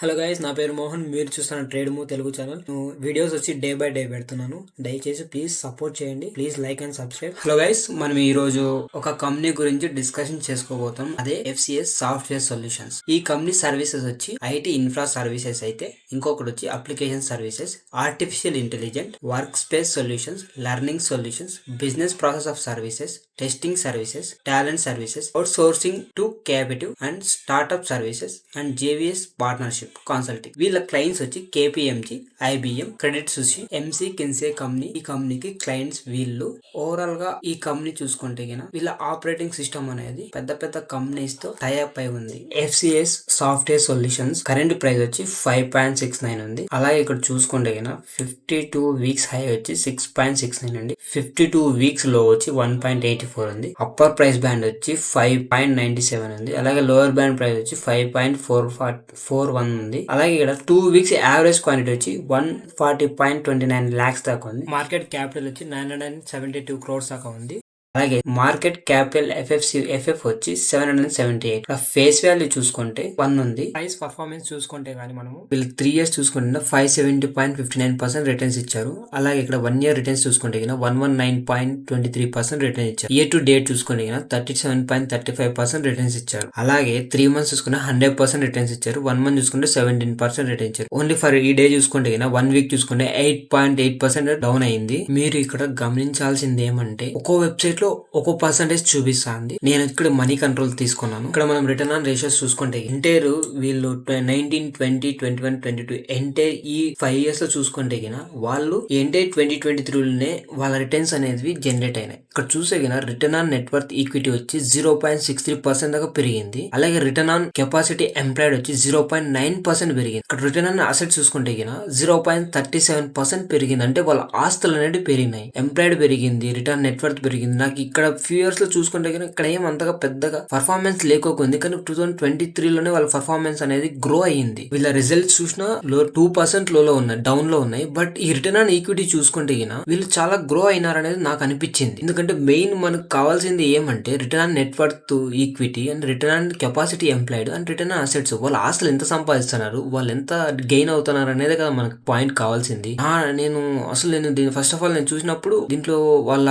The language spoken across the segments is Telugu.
హలో గైస్, నా పేరు మోహన్. మీరు చూస్తున్న trade move Telugu channel. Videos వచ్చి డే బై డే పెడుతున్నాను. దయచేసి ప్లీజ్ సపోర్ట్ చేయండి. Please like and subscribe. Hello guys, మనం ఈ రోజు ఒక కంపెనీ గురించి డిస్కషన్ చేసుకోబోతాం. అదే FCS సాఫ్ట్వేర్ సొల్యూషన్స్. ఈ కంపెనీ సర్వీసెస్ వచ్చి ఐటీ ఇన్ఫ్రా సర్వీసెస్ అయితే, ఇంకొకటి వచ్చి application services, artificial intelligent, work space solutions, learning solutions, business process of services, testing services, talent services, outsourcing to captive and startup services and JVS partnership consulting. వీళ్ళ క్లయింట్స్ వచ్చి KPMG, IBM, Credit Suisse, MC Kinsey company. ఈ కంపెనీకి క్లయింట్స్ వీళ్ళు. ఓవరాల్ గా ఈ కంపెనీ చూసుకుంటే వీళ్ళ ఆపరేటింగ్ సిస్టమ్ అనేది పెద్ద పెద్ద కంపెనీస్ తో టైఅప్ అయి ఉంది. FCS software solutions current price వచ్చి 5.69 ఉంది. అలాగే ఇక్కడ చూసుకుంటే 52 వీక్స్ హై వచ్చి 6.69 ఉంది. 52 వీక్స్ లో వచ్చి 1.84 ఉంది. అప్పర్ ప్రైస్ బ్యాండ్ వచ్చి 5.97 ఉంది. అలాగే లోవర్ బ్యాండ్ ప్రైస్ వచ్చి 5.41 ఉంది. అలాగే ఇక్కడ 2 వీక్స్ యావరేజ్ క్వాంటిటీ వచ్చి 140.29 lakhs దాకా ఉంది. మార్కెట్ క్యాపిటల్ వచ్చి 972 crores దాకా ఉంది. అలాగే మార్కెట్ క్యాపిటల్ FF వచ్చి 778. ఫేస్ వాల్యూ చూసుకుంటే 1 ఉంది. ప్రైస్ పర్ఫార్మెన్స్ చూసుకుంటే గానీ మనము వీళ్ళు 3 years చూసుకుంటే 570.59% రిటర్న్స్ ఇచ్చారు. అలాగే ఇక్కడ 1 year రిటర్న్స్ చూసుకుంటే 119.23% రిటర్న్స్ ఇచ్చారు. ఇయర్ టు డేట్ చూసుకుంటే 37.35% రిటర్న్స్ ఇచ్చారు. అలాగే 3 months చూసుకుంటే 100% రిటర్న్స్ ఇచ్చారు. 1 month చూసుకుంటే 17% రిటర్న్స్ ఇచ్చారు. ఓన్లీ ఫర్ ఈ డే చూసుకుంటే 1 week చూసుకుంటే 8.8% డౌన్ అయింది. మీరు ఇక్కడ గమనించాల్సింది ఏమంటే ఒక్కో వెబ్సైట్ లో ఒక్కో పర్సెంటేజ్ చూపిస్తుంది. నేను ఇక్కడ మనీ కంట్రోల్ తీసుకున్నాను. ఇక్కడ మనం రిటర్న్ ఆన్ రేషియోస్ చూసుకుంటే ఎంటైర్ వీళ్ళు 19, 20, 21, 22 ఎంటైర్ ఈ 5 years లో చూసుకుంటే వాళ్ళు ఎంటైర్ 2023లోనే వాళ్ళ రిటర్న్స్ అనేది జనరేట్ అయినాయి. ఇక్కడ చూసే రిటర్న్ ఆన్ నెట్వర్త్ ఈక్విటీ వచ్చి 0.63% దాకా పెరిగింది. అలాగే రిటర్న్ ఆన్ కెపాసిటీ ఎంప్లాయిడ్ వచ్చి 0.9% పెరిగింది. ఇక్కడ రిటర్న్ ఆన్ అసెట్స్ చూసుకుంటే 0.37% పెరిగింది. అంటే వాళ్ళ ఆస్తులు అనేది పెరిగినాయి. ఎంప్లాయిడ్ పెరిగింది, రిటర్న్ నెట్వర్త్ పెరిగింది. నాకు ఇక్కడ ఫ్యూ ఇయర్స్ లో చూసుకుంటే ఇక్కడ ఏం అంతగా పెద్దగా పర్ఫార్మెన్స్ లేకోకుంది. కానీ 2023లోనే వాళ్ళ పర్ఫార్మెన్స్ అనేది గ్రో అయ్యింది. వీళ్ళ రిజల్ట్స్ చూసినా 2% లోలో ఉన్నాయి, డౌన్ లో ఉన్నాయి. బట్ ఈ రిటర్న్ ఆన్ ఈక్విటీ చూసుకుంటే వీళ్ళు చాలా గ్రో అయినారనేది నాకు అనిపించింది. ఎందుకంటే మెయిన్ మనకు కావాల్సింది ఏమంటే return on net worth equity and return on capacity employed and return on assets. వాళ్ళ ఆస్తులు ఎంత సంపాదిస్తున్నారు, వాళ్ళు ఎంత గెయిన్ అవుతున్నారు అనేది కదా మనకు పాయింట్ కావాల్సింది. నేను దీన్ని ఫస్ట్ ఆఫ్ ఆల్ నేను చూసినప్పుడు దీంట్లో వాళ్ళ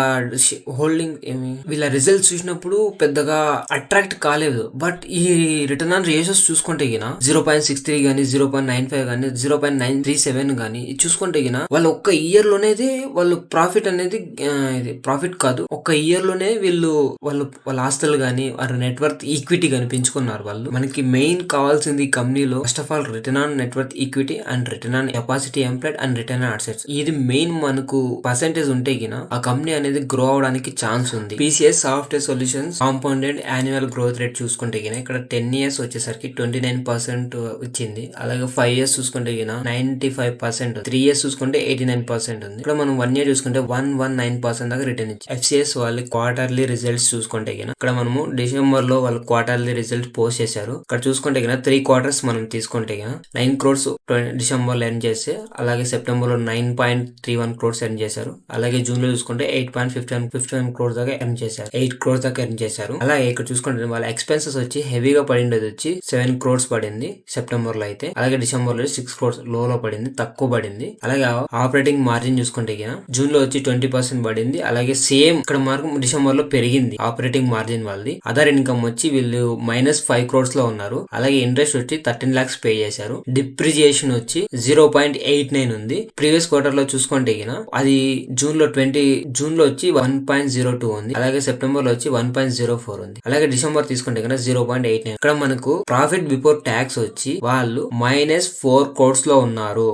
హోల్డింగ్ వీళ్ళ రిజల్ట్స్ చూసినప్పుడు పెద్దగా అట్రాక్ట్ కాలేదు. బట్ ఈ రిటర్న్ ఆన్ రేషియోస్ చూసుకుంటే 0.63 గానీ, 0.95 గానీ, 0.937 గానీ చూసుకుంటే వాళ్ళు ఒక్క ఇయర్ లోనే వాళ్ళు ప్రాఫిట్ అనేది ప్రాఫిట్ కాదు, ఒక్క ఇయర్ లోనే వాళ్ళ ఆస్తులు గానీ వాళ్ళ నెట్వర్క్ ఈక్విటీ గానీ పెంచుకున్నారు. వాళ్ళు మనకి మెయిన్ కావాల్సింది ఈ కంపెనీలో first of all return on network equity and return on capacity employed and return on assets. ఇది మెయిన్ మనకు పర్సెంటేజ్ ఉంటే ఆ కంపెనీ అనేది గ్రో అవడానికి ఛాన్స్ ఉంది. PCS software solutions compounded annual growth rate చూసుకుంటే ఇక్కడ 10 years వచ్చేసరికి 29% వచ్చింది. అలాగే 5 years చూసుకుంటే 95%, 3 years చూసుకుంటే 89% ఉంది. ఇక్కడ మనం 1 year చూసుకుంటే 119% దాకా రిటర్న్ ఇచ్చి. FCS వాళ్ళ క్వార్టర్లీ రిజల్ట్స్ చూసుకుంటే ఇక్కడ మనము డిసెంబర్ లో వాళ్ళు క్వార్టర్లీ రిజల్ట్ పోస్ట్ చేశారు. ఇక్కడ చూసుకుంటే 3 quarters మనం తీసుకుంటే 9 crores డిసెంబర్ లో ఎర్న్ చేస్తే, అలాగే సెప్టెంబర్ లో 9.31 crores ఎర్న్ చేశారు. అలాగే జూన్ లో చూసుకుంటే 8.51 crores దాకా ఎర్న్ చేశారు. 8 crores దాకా ఎర్న్ చేశారు. అలాగే ఇక్కడ చూసుకుంటే వాళ్ళ ఎక్స్పెన్సెస్ వచ్చి హెవీగా పడింది వచ్చి 7 crores పడింది సెప్టెంబర్ లో అయితే. అలాగే డిసెంబర్ లో 6 crores లో పడింది, తక్కువ పడింది. అలాగే ఆపరేటింగ్ మార్జిన్ చూసుకుంటే జూన్ లో వచ్చి 20% పడింది. అలాగే సేమ్ ఇక్కడ మార్కు డిసెంబర్ లో పెరిగింది ఆపరేటింగ్ మార్జిన్ వాళ్ళది. అదర్ ఇన్కమ్ వచ్చి వీళ్ళు -5 crores లో ఉన్నారు. అలాగే ఇంట్రెస్ట్ వచ్చి 13 lakhs పే చేశారు. డిప్రిజియేషన్ వచ్చి 0.89 ఉంది. ప్రీవియస్ క్వార్టర్ లో చూసుకుంటే అది జూన్ లో వచ్చి 1.02 ఉంది. అలాగే సెప్టెంబర్ లో వచ్చి 1.04 ఉంది. అలాగే డిసెంబర్ తీసుకుంటే 0.89. ఇక్కడ మనకు ప్రాఫిట్ బిఫోర్ ట్యాక్స్ వచ్చి వాళ్ళు -4 crores లో ఉన్నారు.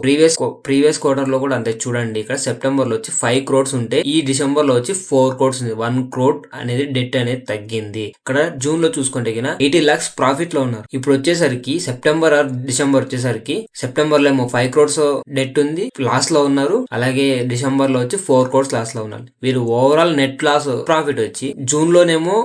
ప్రీవియస్ క్వార్టర్ లో కూడా అంతే. చూడండి ఇక్కడ సెప్టెంబర్ లో వచ్చి 5 crores ఉంటే ఈ డిసెంబర్ లో వచ్చి 4 crores ఉంది. 1 crore అనేది డెట్ అనేది తగ్గింది. ఇక్కడ జూన్ లో చూసుకుంటే 80 lakhs ప్రాఫిట్ లో ఉన్నారు. ఇప్పుడు వచ్చేసరికి సెప్టెంబర్ ఆర్ డిసెంబర్ వచ్చేసరికి సెప్టెంబర్ లో ఏమో 5 crores డెట్ ఉంది, లాస్ లో ఉన్నారు. అలాగే డిసెంబర్ లో వచ్చి 4 crores లాస్ లో ఉన్నారు. వీరు ఓవరాల్ నెట్ లాస్ ప్రాఫిట్ వచ్చి జూన్ లోనేమో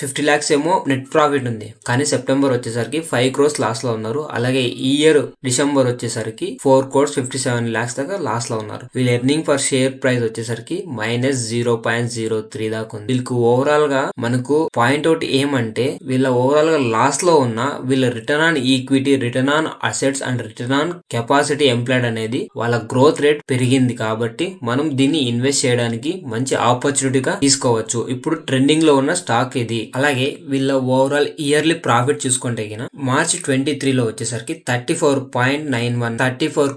50 lakhs ఏమో నెట్ ప్రాఫిట్ ఉంది, కానీ సెప్టెంబర్ వచ్చేసరికి 5 crores లాస్ లో ఉన్నారు. అలాగే ఈ ఇయర్ డిసెంబర్ వచ్చేసరికి 4 crores 57 lakhs దాకా లాస్ లో ఉన్నారు. వీళ్ళ ఎర్నింగ్ పర్ షేర్ ప్రైస్ వచ్చేసరికి -0.03 దాకా ఉంది. వీళ్ళకి ఓవరాల్ గా మనకు పాయింట్అవుట్ ఏమంటే వీళ్ళ ఓవరాల్ గా లాస్ లో ఉన్న వీళ్ళ return on equity, return on assets and return on capacity employed అనేది వాళ్ళ గ్రోత్ రేట్ పెరిగింది. కాబట్టి మనం దీన్ని ఇన్వెస్ట్ చేయడానికి మంచి ఆపర్చునిటీగా తీసుకోవచ్చు. ఇప్పుడు ట్రెండింగ్ లో ఉన్న స్టాక్ ఇది. అలాగే వీళ్ళ ఓవరాల్ ఇయర్లీ ప్రాఫిట్ చూసుకుంటే మార్చ్ 23లో వచ్చేసరికి 34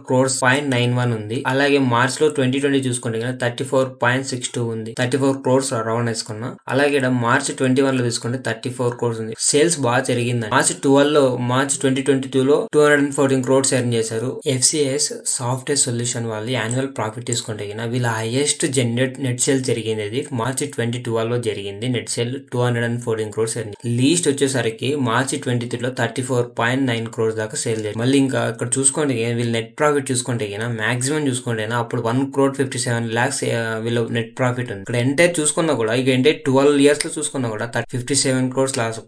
crores 0.91 ఉంది. అలాగే మార్చ్ లో 2020 చూసుకుంటే 34.62 ఉంది. 34 crores రౌండ్ వేసుకున్నా. అలాగే మార్చ్ 21 లో తీసుకుంటే 34 crores ఉంది. సేల్స్ బాగా జరిగింది. మార్చ్ 2022లో 214 crores ఎర్న్ చేశారు. FCS సాఫ్ట్వేర్ సొల్యూషన్ వాళ్ళు యాన్యువల్ ప్రాఫిట్ తీసుకుంటే వీళ్ళ హైయెస్ట్ నెట్ సేల్ జరిగింది. అది మార్చ్ 2012 లో జరిగింది. నెట్ సేల్ 214 crores లీస్ట్ వచ్చేసరికి మార్చి 23లో 34.9 crores దాకా సేల్ చేయాలి. మళ్ళీ ఇంకా ఇక్కడ చూసుకోండి వీళ్ళ నెట్ ప్రాఫిట్ చూసుకుంటే మాక్సిమం చూసుకుంటే అప్పుడు 1,57 lakhs వీళ్ళ నెట్ ప్రాఫిట్ ఉంది. ఇక్కడ ఎంటైర్ చూసుకున్నా కూడా ఇక ఎంటైర్ 12 years లో చూసుకున్నా కూడా 57 crores లాస్.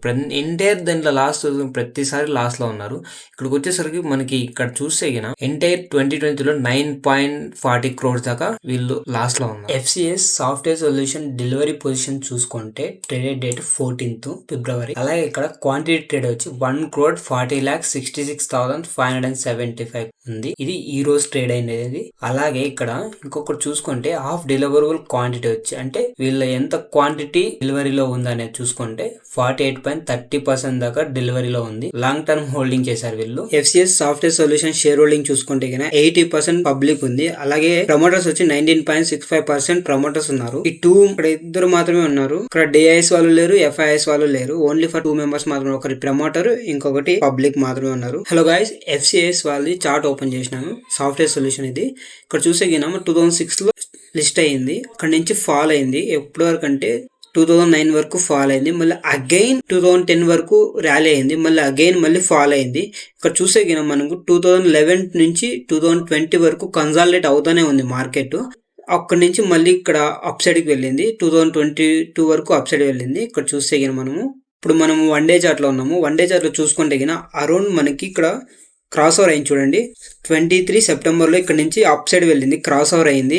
ఎంటైర్ దాంట్లో లాస్ ప్రతిసారి లాస్ లో ఉన్నారు. ఇక్కడికి వచ్చేసరికి మనకి ఇక్కడ చూస్తే ఎంటైర్ 2020లో 9.40 crores దాకా వీళ్ళు లాస్ లో ఉన్నారు. FCS software solution delivery position చూసుకుంటే ట్రేడెడ్ డేట్ 14th February. అలాగే ఇక్కడ క్వాంటిటీ ట్రేడ్ వచ్చి 1,40,66,575 ఉంది. ఇది ఈ రోజు ట్రేడ్ అయినది. అలాగే ఇక్కడ ఇంకొకటి చూసుకుంటే హాఫ్ డెలివరబుల్ క్వాంటిటీ వచ్చి అంటే వీళ్ళ ఎంత క్వాంటిటీ డెలివరీలో ఉందనేది చూసుకుంటే 48.30% దాకా డెలివరీలో ఉంది. లాంగ్ టర్మ్ హోల్డింగ్ చేశారు వీళ్ళు. FCS software solution share holding చూసుకుంటే 80% పబ్లిక్ ఉంది. అలాగే ప్రమోటర్స్ వచ్చి 19.65% ప్రమోటర్స్ ఉన్నారు. ఈ ఇక్కడ ఇద్దరు మాత్రమే ఉన్నారు. ఇక్కడ DIS వాళ్ళు లేరు, FIS వాళ్ళు లేరు. ఓన్లీ ఫర్ 2 members మాత్రమే. ఒకటి ప్రమోటర్, ఇంకొకటి పబ్లిక్ మాత్రమే ఉన్నారు. హలో గైస్, FCS వాళ్ళది చార్ట్ ఓపెన్ చేసినాను. సాఫ్ట్వేర్ సొల్యూషన్ ఇది. ఇక్కడ చూసే 2006లో లిస్ట్ అయ్యింది. ఇక్కడ నుంచి ఫాల్ అయింది. ఎప్పటి వరకు అంటే 2009 వరకు ఫాల్ అయింది. మళ్ళీ అగైన్ 2010 వరకు ర్యాలీ అయింది. మళ్ళీ ఫాల్ అయింది. ఇక్కడ చూసే మనకు 2011 నుంచి 2020 వరకు కన్సాలిడేట్ అవుతానే ఉంది మార్కెట్. అక్కడి నుంచి మళ్ళీ ఇక్కడ అప్ సైడ్కి వెళ్ళింది. 2022 వరకు అప్ సైడ్ వెళ్ళింది. ఇక్కడ చూస్తే ఇప్పుడు మనం 1 day చార్ట్ లో ఉన్నాము. 1 day చార్ట్ లో చూసుకుంటే అరౌండ్ మనకి ఇక్కడ క్రాస్ ఓవర్ అయింది చూడండి. 23 సెప్టెంబర్లో ఇక్కడ నుంచి అప్ సైడ్ వెళ్ళింది, క్రాస్ ఓవర్ అయింది.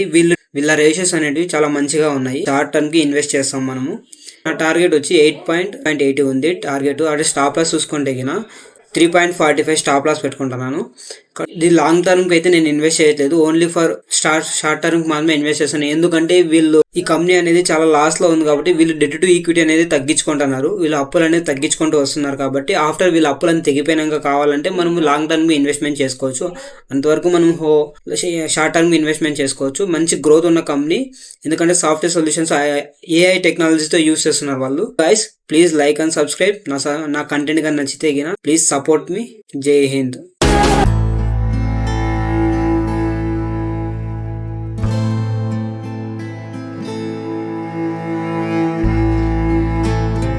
వీళ్ళ రేషియోస్ అనేటివి చాలా మంచిగా ఉన్నాయి. షార్ట్ టర్మ్ కి ఇన్వెస్ట్ చేస్తాం మనము. నా టార్గెట్ వచ్చి 8.80 ఉంది టార్గెట్. అదే స్టాప్ లాస్ చూసుకుంటే 3.45 స్టాప్ లాస్ పెట్టుకుంటున్నాను. ఇది లాంగ్ టర్మ్ కి అయితే నేను ఇన్వెస్ట్ చేయట్లేదు. ఓన్లీ ఫర్ షార్ట్ టర్మ్ కి మాత్రమే ఇన్వెస్ట్ చేస్తాను. ఎందుకంటే వీళ్ళు ఈ కంపెనీ అనేది చాలా లాస్ లో ఉంది కాబట్టి వీళ్ళు డెట్ టు ఈక్విటీ అనేది తగ్గించుకుంటున్నారు. వీళ్ళ అప్పులు అనేది తగ్గించుకుంటూ వస్తున్నారు. కాబట్టి ఆఫ్టర్ వీళ్ళ అప్పులను తెగిపోయినాక కావాలంటే మనం లాంగ్ టర్మ్ కి ఇన్వెస్ట్మెంట్ చేసుకోవచ్చు. అంతవరకు మనం షార్ట్ టర్మ్ కి ఇన్వెస్ట్మెంట్ చేసుకోవచ్చు. మంచి గ్రోత్ ఉన్న కంపెనీ. ఎందుకంటే సాఫ్ట్వేర్ సొల్యూషన్స్ AI టెక్నాలజీతో యూస్ చేస్తున్నారు వాళ్ళు. Guys, please like and subscribe. నా కంటెంట్ గా నచ్చితే ప్లీజ్ సపోర్ట్ మీ. జై హింద్.